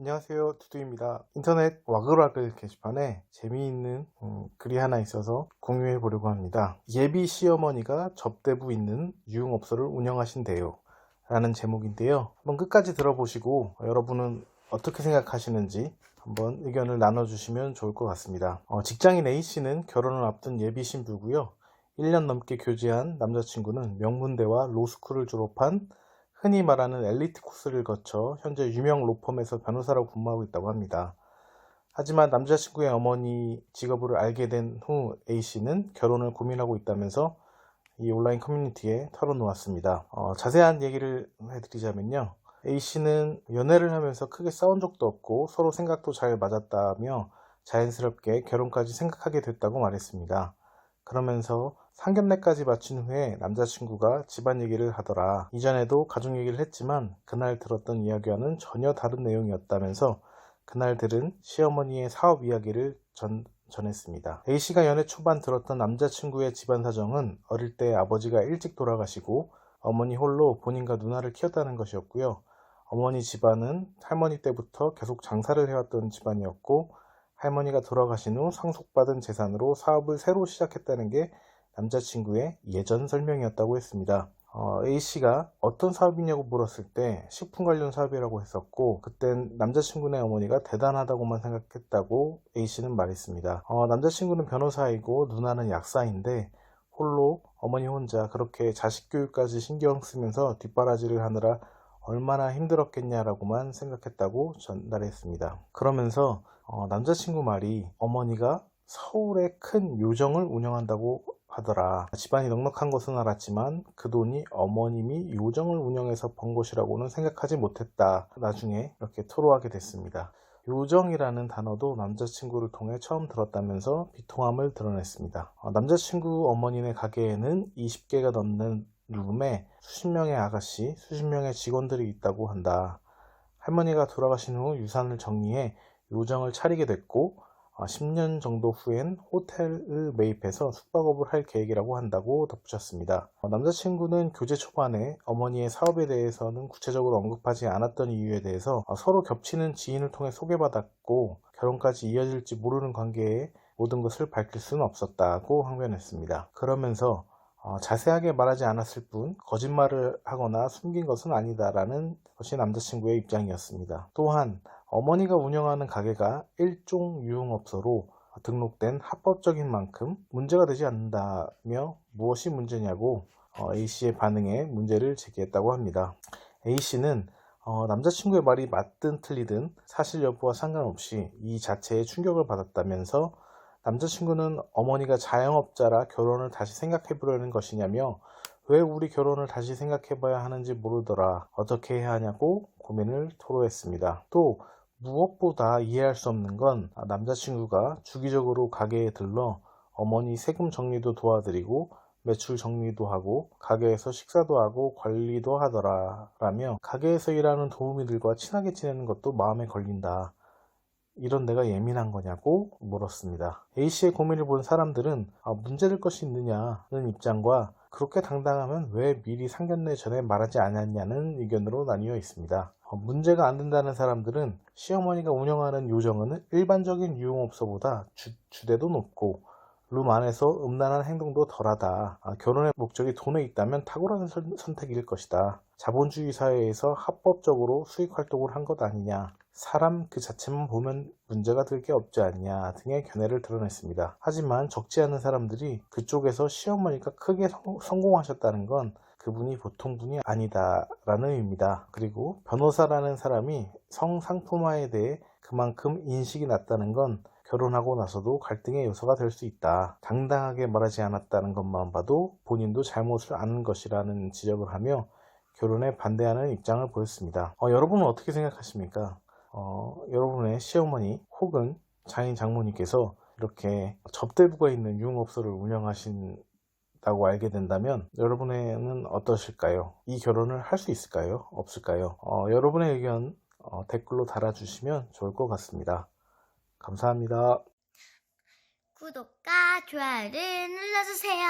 안녕하세요, 두두입니다. 인터넷 와글와글 게시판에 재미있는 글이 하나 있어서 공유해 보려고 합니다. 예비 시어머니가 접대부 있는 유흥업소를 운영하신대요 라는 제목인데요. 한번 끝까지 들어보시고 여러분은 어떻게 생각하시는지 한번 의견을 나눠주시면 좋을 것 같습니다. 직장인 A씨는 결혼을 앞둔 예비 신부고요. 1년 넘게 교제한 남자친구는 명문대와 로스쿨을 졸업한 흔히 말하는 엘리트 코스를 거쳐 현재 유명 로펌에서 변호사로 근무하고 있다고 합니다. 하지만 남자친구의 어머니 직업을 알게 된 후 A씨는 결혼을 고민하고 있다면서 이 온라인 커뮤니티에 털어놓았습니다. 자세한 얘기를 해드리자면요. A씨는 연애를 하면서 크게 싸운 적도 없고 서로 생각도 잘 맞았다며 자연스럽게 결혼까지 생각하게 됐다고 말했습니다. 그러면서 상견례까지 마친 후에 남자친구가 집안 얘기를 하더라. 이전에도 가족 얘기를 했지만 그날 들었던 이야기와는 전혀 다른 내용이었다면서 그날 들은 시어머니의 사업 이야기를 전했습니다. A씨가 연애 초반 들었던 남자친구의 집안 사정은 어릴 때 아버지가 일찍 돌아가시고 어머니 홀로 본인과 누나를 키웠다는 것이었고요. 어머니 집안은 할머니 때부터 계속 장사를 해왔던 집안이었고 할머니가 돌아가신 후 상속받은 재산으로 사업을 새로 시작했다는 게 남자친구의 예전 설명이었다고 했습니다. A씨가 어떤 사업이냐고 물었을 때 식품 관련 사업이라고 했었고 그땐 남자친구네 어머니가 대단하다고만 생각했다고 A씨는 말했습니다. 남자친구는 변호사이고 누나는 약사인데 홀로 어머니 혼자 그렇게 자식 교육까지 신경 쓰면서 뒷바라지를 하느라 얼마나 힘들었겠냐라고만 생각했다고 전달했습니다. 그러면서 남자친구 말이 어머니가 서울에 큰 요정을 운영한다고 하더라. 집안이 넉넉한 것은 알았지만 그 돈이 어머님이 요정을 운영해서 번 것이라고는 생각하지 못했다. 나중에 이렇게 토로하게 됐습니다. 요정이라는 단어도 남자친구를 통해 처음 들었다면서 비통함을 드러냈습니다. 남자친구 어머니네 가게에는 20개가 넘는 룸에 수십 명의 아가씨, 수십 명의 직원들이 있다고 한다. 할머니가 돌아가신 후 유산을 정리해 요정을 차리게 됐고 10년 정도 후엔 호텔을 매입해서 숙박업을 할 계획이라고 한다고 덧붙였습니다. 남자친구는 교제 초반에 어머니의 사업에 대해서는 구체적으로 언급하지 않았던 이유에 대해서 서로 겹치는 지인을 통해 소개받았고 결혼까지 이어질지 모르는 관계에 모든 것을 밝힐 수는 없었다고 항변했습니다. 그러면서 자세하게 말하지 않았을 뿐 거짓말을 하거나 숨긴 것은 아니다라는 것이 남자친구의 입장이었습니다. 또한 어머니가 운영하는 가게가 일종 유흥업소로 등록된 합법적인 만큼 문제가 되지 않는다며 무엇이 문제냐고 A씨의 반응에 문제를 제기했다고 합니다. A씨는 남자친구의 말이 맞든 틀리든 사실 여부와 상관없이 이 자체에 충격을 받았다면서 남자친구는 어머니가 자영업자라 결혼을 다시 생각해보려는 것이냐며 왜 우리 결혼을 다시 생각해봐야 하는지 모르더라. 어떻게 해야 하냐고 고민을 토로했습니다. 또 무엇보다 이해할 수 없는 건 남자친구가 주기적으로 가게에 들러 어머니 세금 정리도 도와드리고 매출 정리도 하고 가게에서 식사도 하고 관리도 하더라 라며 가게에서 일하는 도우미들과 친하게 지내는 것도 마음에 걸린다. 이런 내가 예민한 거냐고 물었습니다. A씨의 고민을 본 사람들은 문제될 것이 있느냐는 입장과 그렇게 당당하면 왜 미리 상견례 전에 말하지 않았냐는 의견으로 나뉘어 있습니다. 문제가 안 된다는 사람들은 시어머니가 운영하는 요정은 일반적인 유흥업소보다 주대도 높고 룸 안에서 음란한 행동도 덜하다. 결혼의 목적이 돈에 있다면 탁월한 선택일 것이다. 자본주의 사회에서 합법적으로 수익 활동을 한 것 아니냐. 사람 그 자체만 보면 문제가 될 게 없지 않냐 등의 견해를 드러냈습니다. 하지만 적지 않은 사람들이 그쪽에서 시어머니가 크게 성공하셨다는 건 그분이 보통 분이 아니다라는 의미입니다. 그리고 변호사라는 사람이 성상품화에 대해 그만큼 인식이 낮다는 건 결혼하고 나서도 갈등의 요소가 될 수 있다. 당당하게 말하지 않았다는 것만 봐도 본인도 잘못을 아는 것이라는 지적을 하며 결혼에 반대하는 입장을 보였습니다. 여러분은 어떻게 생각하십니까? 여러분의 시어머니 혹은 장인 장모님께서 이렇게 접대부가 있는 유흥업소를 운영하신다고 알게 된다면 여러분은 어떠실까요? 이 결혼을 할 수 있을까요? 없을까요? 여러분의 의견 댓글로 달아주시면 좋을 것 같습니다. 감사합니다. 구독과 좋아요를 눌러주세요.